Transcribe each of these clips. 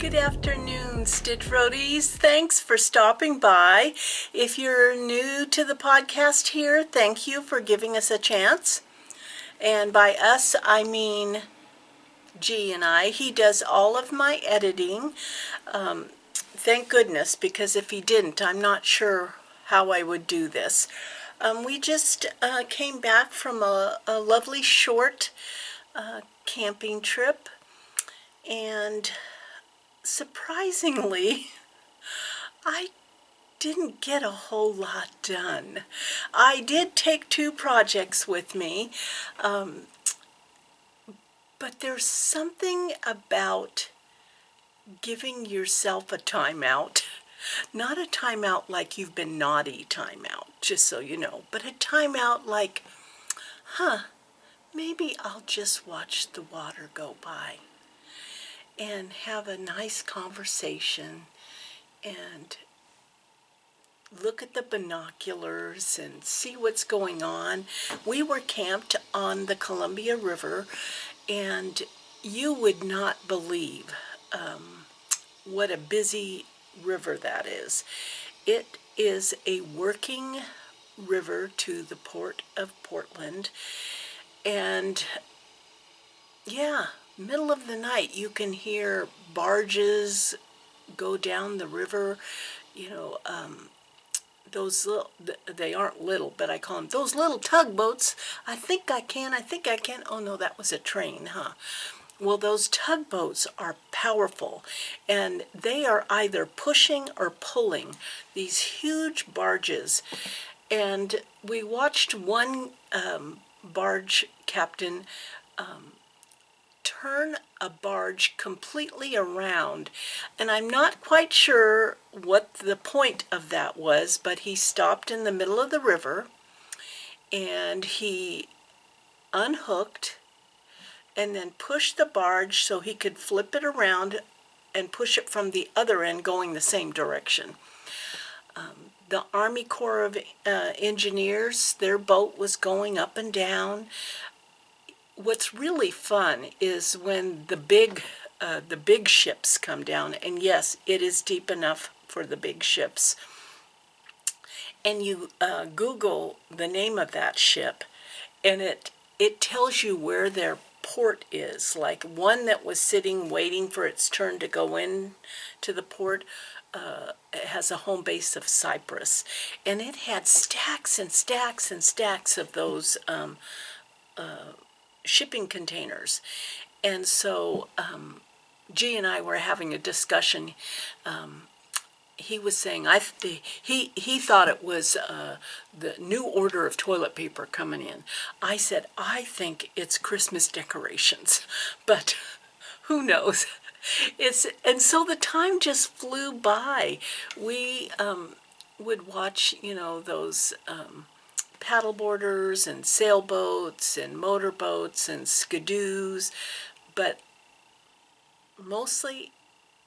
Good afternoon, Stitch Roadies. Thanks for stopping by. If you're new to the podcast here, thank you for giving us a chance. And by us, I mean G and I. He does all of my editing. Thank goodness, because if he didn't, I'm not sure how I would do this. We just came back from a lovely short camping trip, and surprisingly, I didn't get a whole lot done. I did take 2 projects with me, but there's something about giving yourself a timeout. Not a timeout like you've been naughty timeout, just so you know, but a timeout like, maybe I'll just watch the water go by and have a nice conversation and look at the binoculars and see what's going on. We were camped on the Columbia River, and you would not believe what a busy river that is. It is a working river to the port of Portland, and yeah, middle of the night you can hear barges go down the river. You know, those little, they aren't little, but I call them those little tugboats. I think I can. Oh no, that was a train, huh? Well, those tugboats are powerful, and they are either pushing or pulling these huge barges. And we watched one barge captain turn a barge completely around, and I'm not quite sure what the point of that was, but he stopped in the middle of the river and he unhooked and then pushed the barge so he could flip it around and push it from the other end going the same direction. The Army Corps of Engineers, their boat was going up and down. What's really fun is when the big ships come down, and yes, it is deep enough for the big ships. And you Google the name of that ship, and it tells you where their port is. Like one that was sitting waiting for its turn to go in to the port has a home base of Cyprus, and it had stacks and stacks and stacks of those shipping containers. And so G and I were having a discussion. He was saying he thought it was the new order of toilet paper coming in. I said, I think it's Christmas decorations, but who knows? And so the time just flew by. We would watch, you know, those paddleboarders and sailboats and motorboats and skidoos, but mostly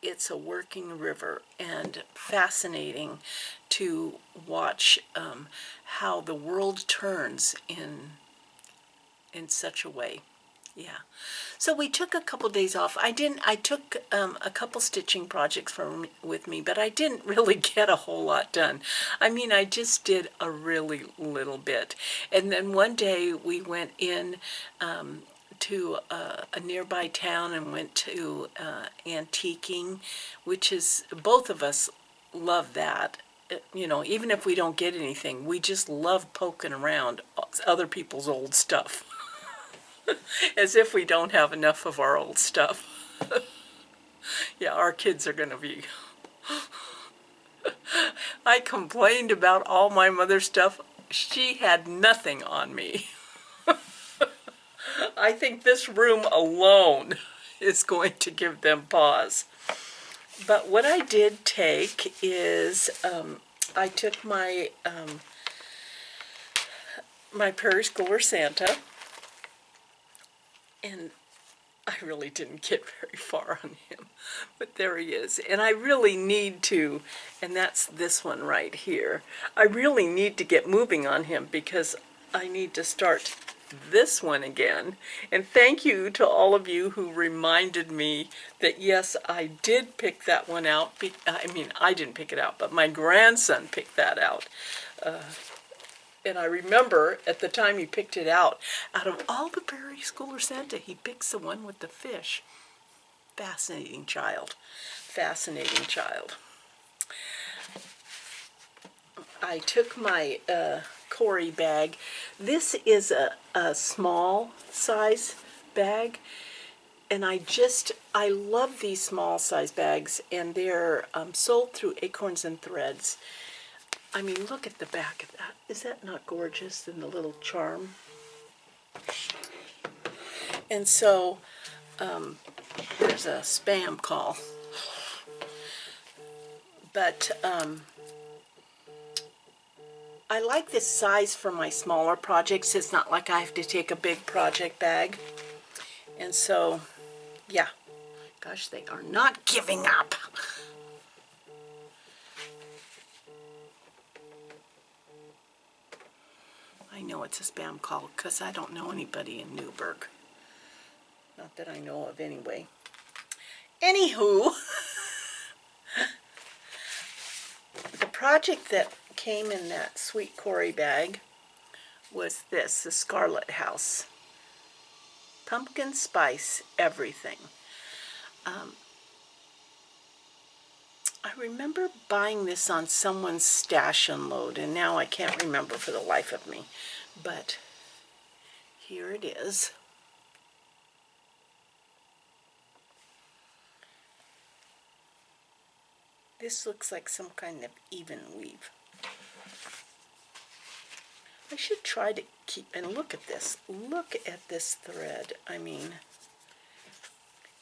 it's a working river, and fascinating to watch how the world turns in such a way. Yeah. So we took a couple days off. I took a couple stitching projects with me, but I didn't really get a whole lot done. I mean, I just did a really little bit. And then one day we went in to a nearby town and went to antiquing, which is, both of us love that. You know, even if we don't get anything, we just love poking around other people's old stuff. As if we don't have enough of our old stuff. Yeah, our kids are going to be... I complained about all my mother's stuff. She had nothing on me. I think this room alone is going to give them pause. But what I did take is, I took my, my Prairie Schooler Santa, and I really didn't get very far on him, but there he is. And I really need to, and that's this one right here, I really need to get moving on him, because I need to start this one again. And thank you to all of you who reminded me that yes, I did pick that one out. I mean, I didn't pick it out, but my grandson picked that out. And I remember at the time he picked it out of all the Prairie Schooler Santa, he picks the one with the fish. Fascinating child. Fascinating child. I took my Cory bag. This is a small size bag, and I love these small size bags, and they're sold through Acorns and Threads. I mean, look at the back of that. Is that not gorgeous in the little charm? And so there's a spam call. But I like this size for my smaller projects. It's not like I have to take a big project bag. And so, yeah. Gosh, they are not giving up. I know it's a spam call because I don't know anybody in Newburgh. Not that I know of anyway. Anywho, the project that came in that sweet Cory bag was this, the Scarlet House. Pumpkin spice everything. I remember buying this on someone's stash unload, and now I can't remember for the life of me. But here it is. This looks like some kind of even weave. I should try to keep, and look at this. Look at this thread. I mean,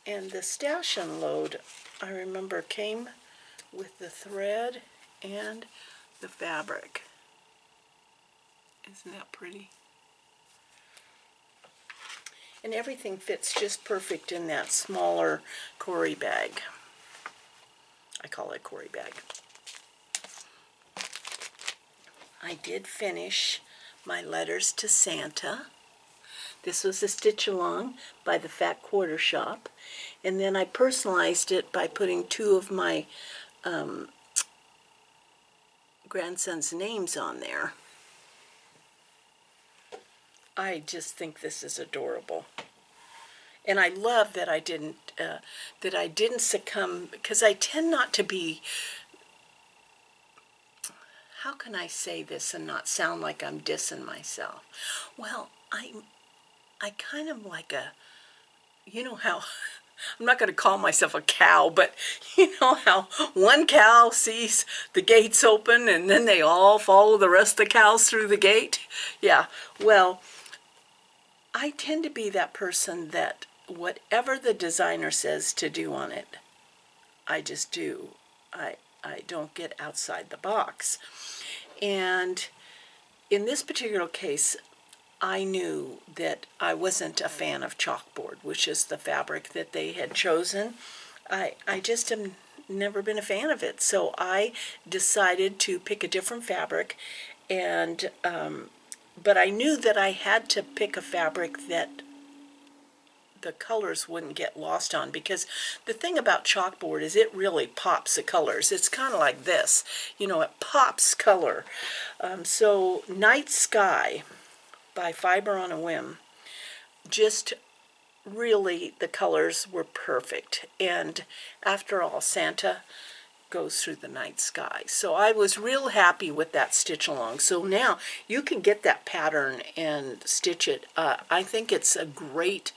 and the stash unload, I remember, came with the thread and the fabric. Isn't that pretty? And everything fits just perfect in that smaller Cory bag. I call it Cory bag. I did finish my letters to Santa. This was a stitch along by the Fat Quarter Shop, and then I personalized it by putting two of my grandson's names on there. I just think this is adorable, and I love that I didn't succumb, because I tend not to be. How can I say this and not sound like I'm dissing myself? Well, I kind of like a, you know how, I'm not going to call myself a cow, but you know how one cow sees the gates open and then they all follow the rest of the cows through the gate? Yeah, well, I tend to be that person that whatever the designer says to do on it, I just do. I don't get outside the box. And in this particular case, I knew that I wasn't a fan of chalkboard, which is the fabric that they had chosen. I just have never been a fan of it. So I decided to pick a different fabric, and but I knew that I had to pick a fabric that the colors wouldn't get lost on, because the thing about chalkboard is it really pops the colors. It's kind of like this, you know, it pops color. So Night Sky by Fiber on a Whim, just really, the colors were perfect. And after all, Santa goes through the night sky. So I was real happy with that stitch along. So now you can get that pattern and stitch it. I think it's a great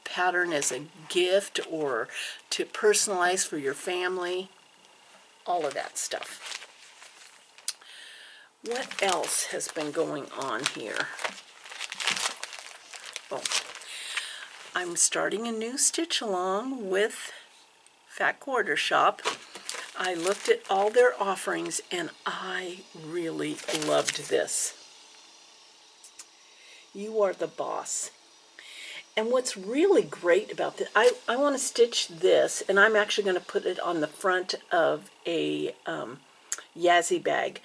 pattern as a gift or to personalize for your family, all of that stuff. What else has been going on here? Oh, I'm starting a new stitch along with Fat Quarter Shop. I looked at all their offerings and I really loved this. You Are the Boss. And what's really great about this, I want to stitch this, and I'm actually going to put it on the front of a Yazzie bag.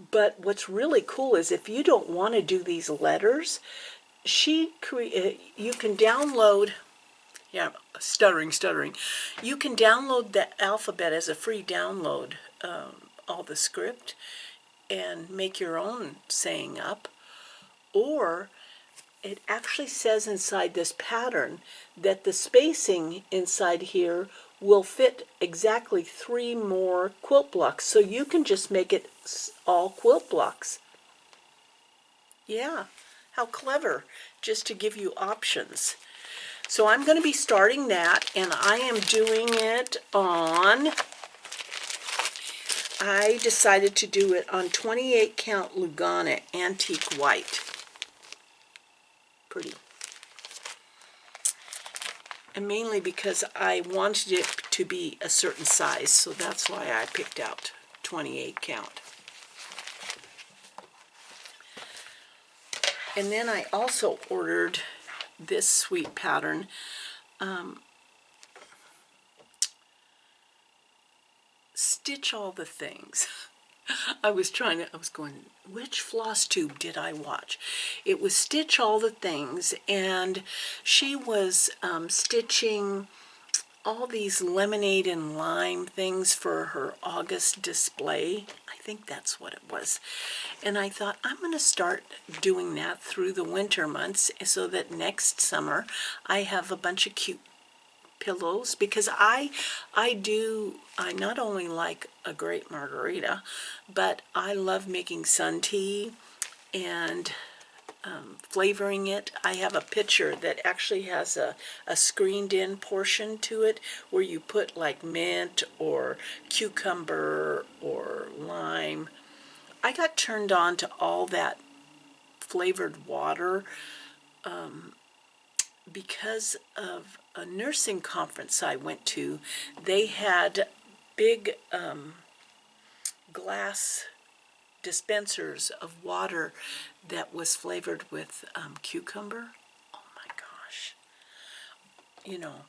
But what's really cool is if you don't want to do these letters, you can download, yeah, stuttering. You can download the alphabet as a free download, all the script, and make your own saying up. Or it actually says inside this pattern that the spacing inside here will fit exactly 3 more quilt blocks. So you can just make it all quilt blocks. Yeah, how clever, just to give you options. So I'm going to be starting that, and I am doing it on, I decided to do it on 28 count Lugana antique white. Pretty. And mainly because I wanted it to be a certain size, so that's why I picked out 28 count. And then I also ordered this sweet pattern. Stitch All the Things. I was going, which floss tube did I watch? It was Stitch All the Things, and she was stitching all these lemonade and lime things for her August display. I think that's what it was. And I thought, I'm going to start doing that through the winter months so that next summer I have a bunch of cute pillows, because I not only like a great margarita, but I love making sun tea and flavoring it. I have a pitcher that actually has a screened in portion to it where you put like mint or cucumber or lime. I got turned on to all that flavored water because of a nursing conference I went to. They had big glass dispensers of water that was flavored with cucumber. Oh my gosh. You know,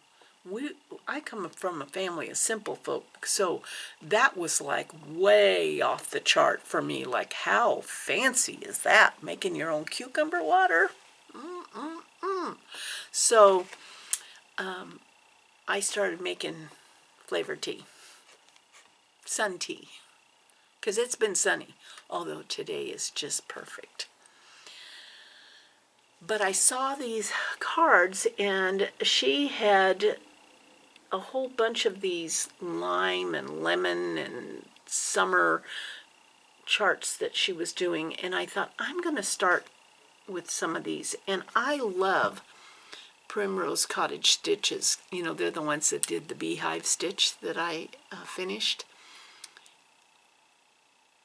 I come from a family of simple folk, so that was like way off the chart for me. Like, how fancy is that? Making your own cucumber water? So I started making flavored tea, sun tea, because it's been sunny, although today is just perfect. But I saw these cards, and she had a whole bunch of these lime and lemon and summer charts that she was doing, and I thought, I'm going to start with some of these. And I love Primrose Cottage stitches. You know, they're the ones that did the beehive stitch that I finished.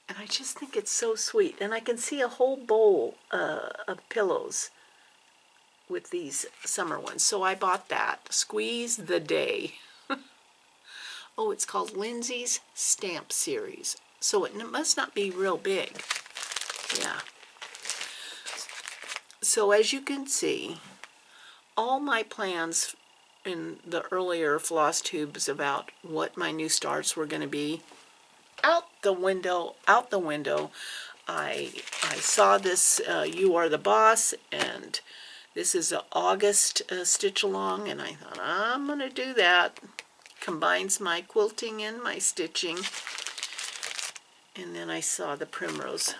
And I just think it's so sweet. And I can see a whole bowl of pillows with these summer ones. So I bought that. Squeeze the Day. Oh, it's called Lindsay's Stamp Series. So it must not be real big. Yeah. So as you can see, all my plans in the earlier floss tubes about what my new starts were going to be, out the window. I saw this You Are the Boss, and this is an August stitch along, and I thought, I'm going to do that. Combines my quilting and my stitching. And then I saw the Primrose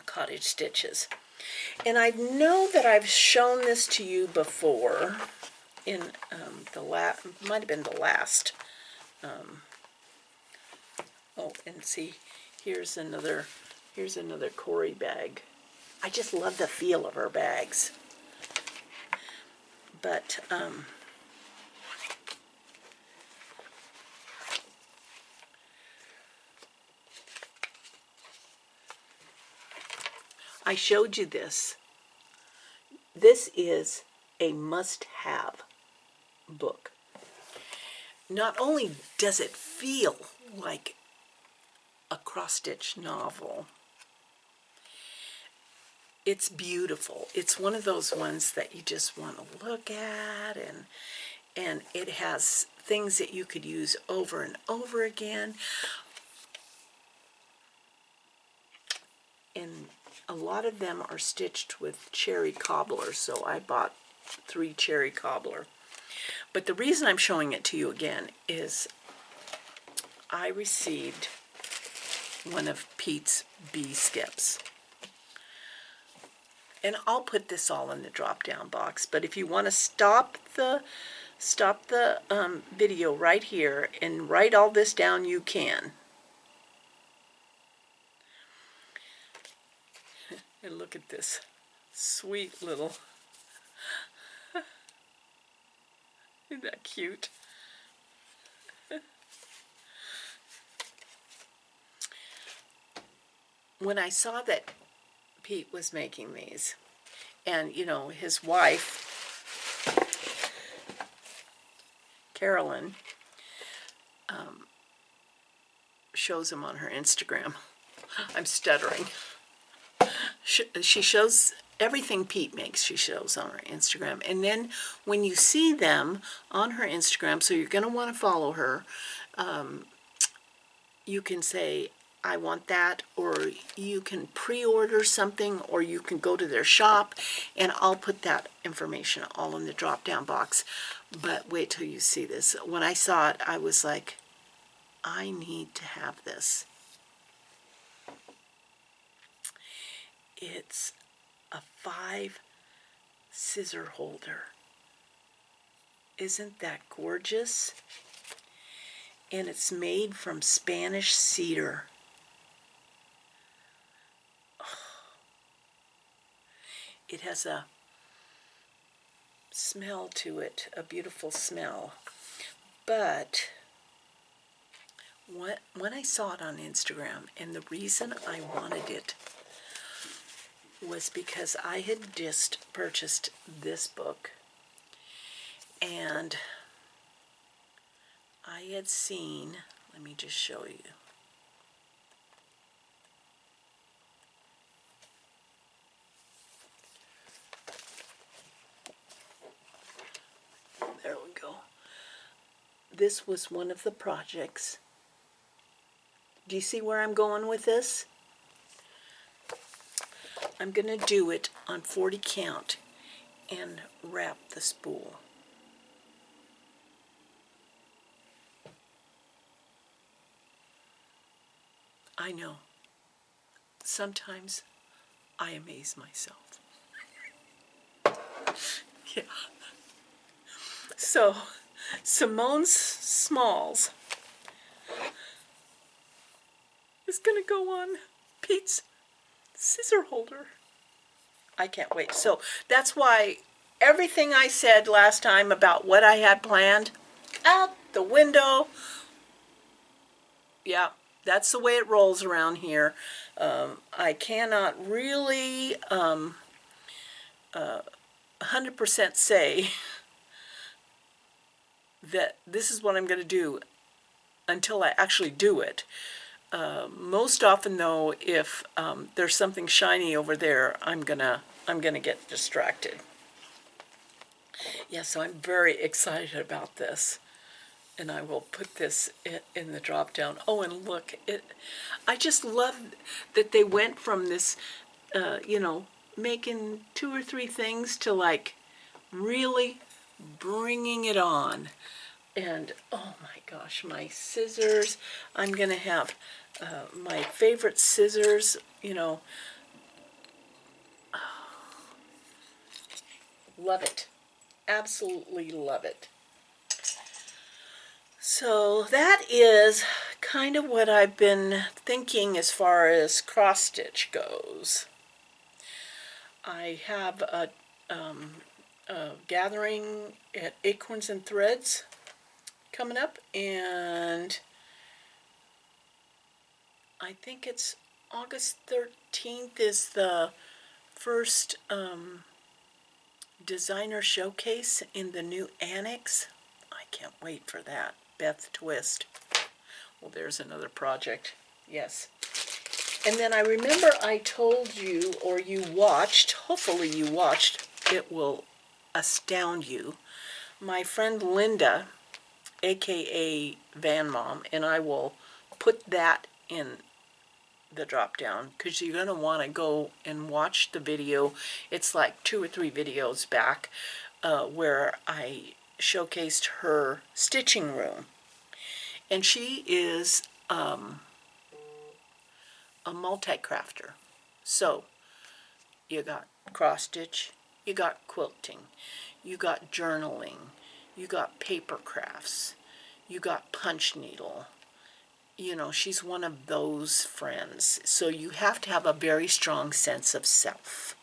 Cottage stitches. And I know that I've shown this to you before in might have been the last. Oh, and see, here's another Corey bag. I just love the feel of her bags. But I showed you this. This is a must-have book. Not only does it feel like a cross-stitch novel, it's beautiful. It's one of those ones that you just want to look at, and it has things that you could use over and over again. And a lot of them are stitched with cherry cobbler, so I bought 3 cherry cobbler. But the reason I'm showing it to you again is I received one of Pete's bee skips. And I'll put this all in the drop-down box, but if you want to stop the video right here and write all this down, you can. And look at this sweet little, isn't that cute? When I saw that Pete was making these, and you know, his wife, Carolyn, shows him on her Instagram. I'm stuttering. She shows everything Pete makes, she shows on her Instagram. And then when you see them on her Instagram, so you're going to want to follow her, you can say, I want that, or you can pre-order something, or you can go to their shop, and I'll put that information all in the drop-down box. But wait till you see this. When I saw it, I was like, I need to have this. It's a 5 scissor holder. Isn't that gorgeous? And it's made from Spanish cedar. It has a smell to it, a beautiful smell. But when I saw it on Instagram, and the reason I wanted it was because I had just purchased this book, and I had seen, let me just show you. There we go. This was one of the projects. Do you see where I'm going with this? I'm going to do it on 40 count and wrap the spool. I know. Sometimes I amaze myself. Yeah. So, Simone's Smalls is going to go on Pete's scissor holder. I can't wait. So that's why everything I said last time about what I had planned, out the window. Yeah, that's the way it rolls around here. I cannot really 100% say that this is what I'm going to do until I actually do it. Most often, though, if there's something shiny over there, I'm gonna get distracted. Yeah, so I'm very excited about this, and I will put this in the drop down. Oh, and look, I just love that they went from this, you know, making 2 or 3 things to like really bringing it on. And oh my gosh, my scissors, I'm going to have my favorite scissors, you know. Love it. Absolutely love it. So that is kind of what I've been thinking as far as cross stitch goes. I have a gathering at Acorns and Threads coming up, and I think it's August 13th is the first designer showcase in the new annex. I can't wait for that. Beth Twist. Well, there's another project. Yes. And then I remember I told you, or you watched, hopefully you watched, it will astound you. My friend Linda, aka Van Mom, and I will put that in the drop down, because you're going to want to go and watch the video. It's like 2 or 3 videos back where I showcased her stitching room. And she is a multi-crafter. So you got cross stitch, you got quilting, you got journaling, you got paper crafts, you got punch needle. You know, she's one of those friends. So you have to have a very strong sense of self.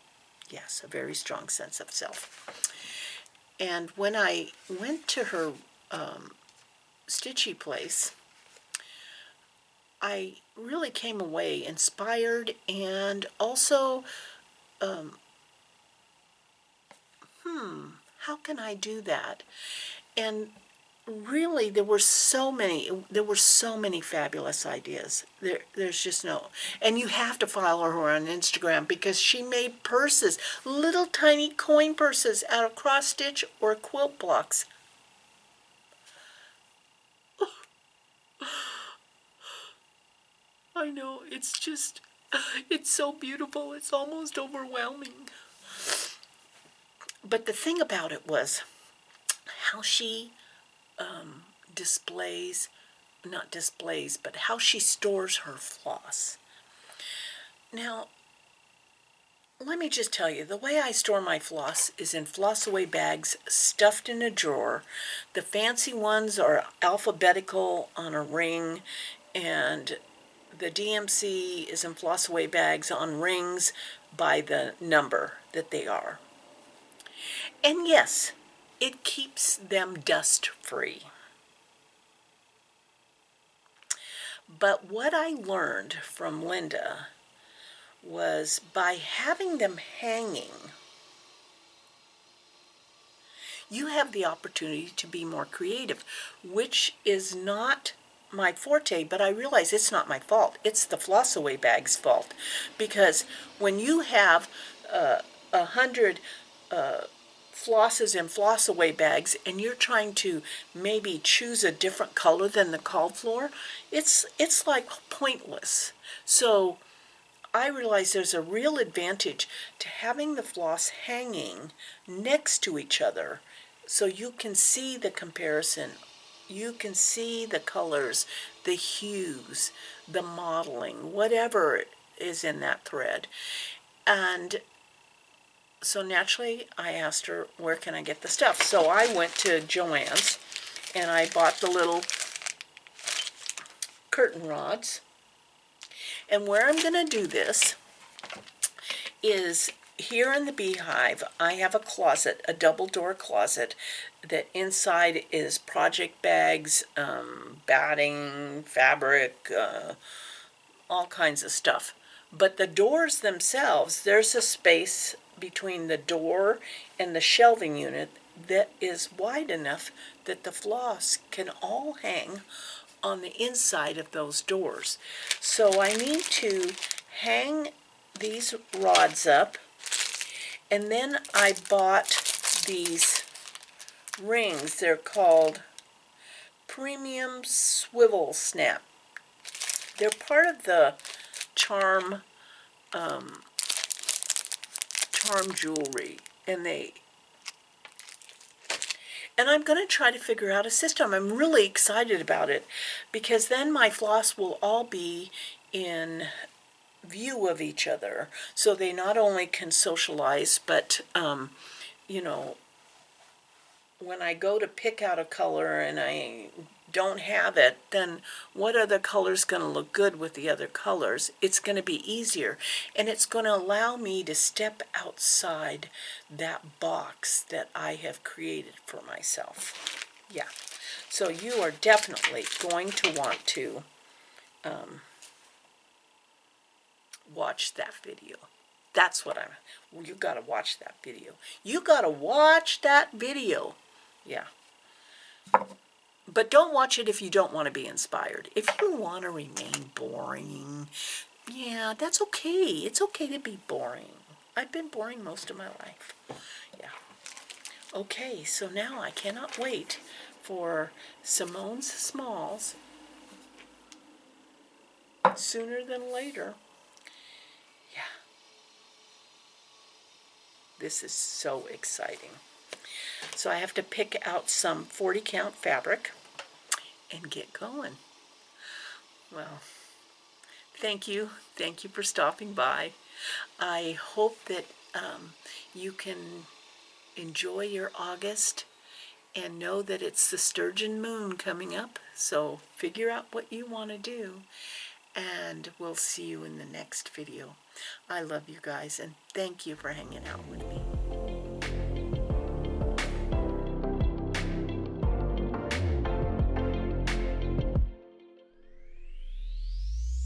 Yes, a very strong sense of self. And when I went to her stitchy place, I really came away inspired and also, how can I do that? And really, there were so many fabulous ideas. There's just no, and you have to follow her on Instagram because she made purses, little tiny coin purses out of cross stitch or quilt blocks. I know, it's so beautiful, it's almost overwhelming. But the thing about it was how she displays, not displays, but how she stores her floss. Now, let me just tell you, the way I store my floss is in floss away bags stuffed in a drawer. The fancy ones are alphabetical on a ring, and the DMC is in floss away bags on rings by the number that they are. And yes, it keeps them dust free. But what I learned from Linda was by having them hanging, you have the opportunity to be more creative, which is not my forte, but I realize it's not my fault. It's the floss away bag's fault. Because when you have 100 flosses in floss away bags and you're trying to maybe choose a different color than the called for, it's like pointless. So I realize there's a real advantage to having the floss hanging next to each other so you can see the comparison. You can see the colors, the hues, the modeling, whatever is in that thread. And so naturally I asked her, where can I get the stuff? So I went to Joann's and I bought the little curtain rods. And where I'm going to do this is here in the beehive. I have a closet, a double door closet, that inside is project bags, batting, fabric, all kinds of stuff. But the doors themselves, there's a space between the door and the shelving unit that is wide enough that the floss can all hang on the inside of those doors. So I need to hang these rods up, and then I bought these rings. They're called Premium Swivel Snap. They're part of the charm jewelry, and I'm going to try to figure out a system. I'm really excited about it because then my floss will all be in view of each other, so they not only can socialize, but you know, when I go to pick out a color and I don't have it, then what other color's going to look good with the other colors? It's going to be easier, and it's going to allow me to step outside that box that I have created for myself. Yeah, so you are definitely going to want to watch that video. That's what you got to watch that video. You got to watch that video. Yeah. But don't watch it if you don't want to be inspired. If you want to remain boring, yeah, that's okay. It's okay to be boring. I've been boring most of my life. Yeah. Okay, so now I cannot wait for Simone's Smalls sooner than later. Yeah. This is so exciting. So I have to pick out some 40 count fabric and get going. Well, thank you. Thank you for stopping by. I hope that you can enjoy your August and know that it's the sturgeon moon coming up. So figure out what you want to do, and we'll see you in the next video. I love you guys, and thank you for hanging out with me.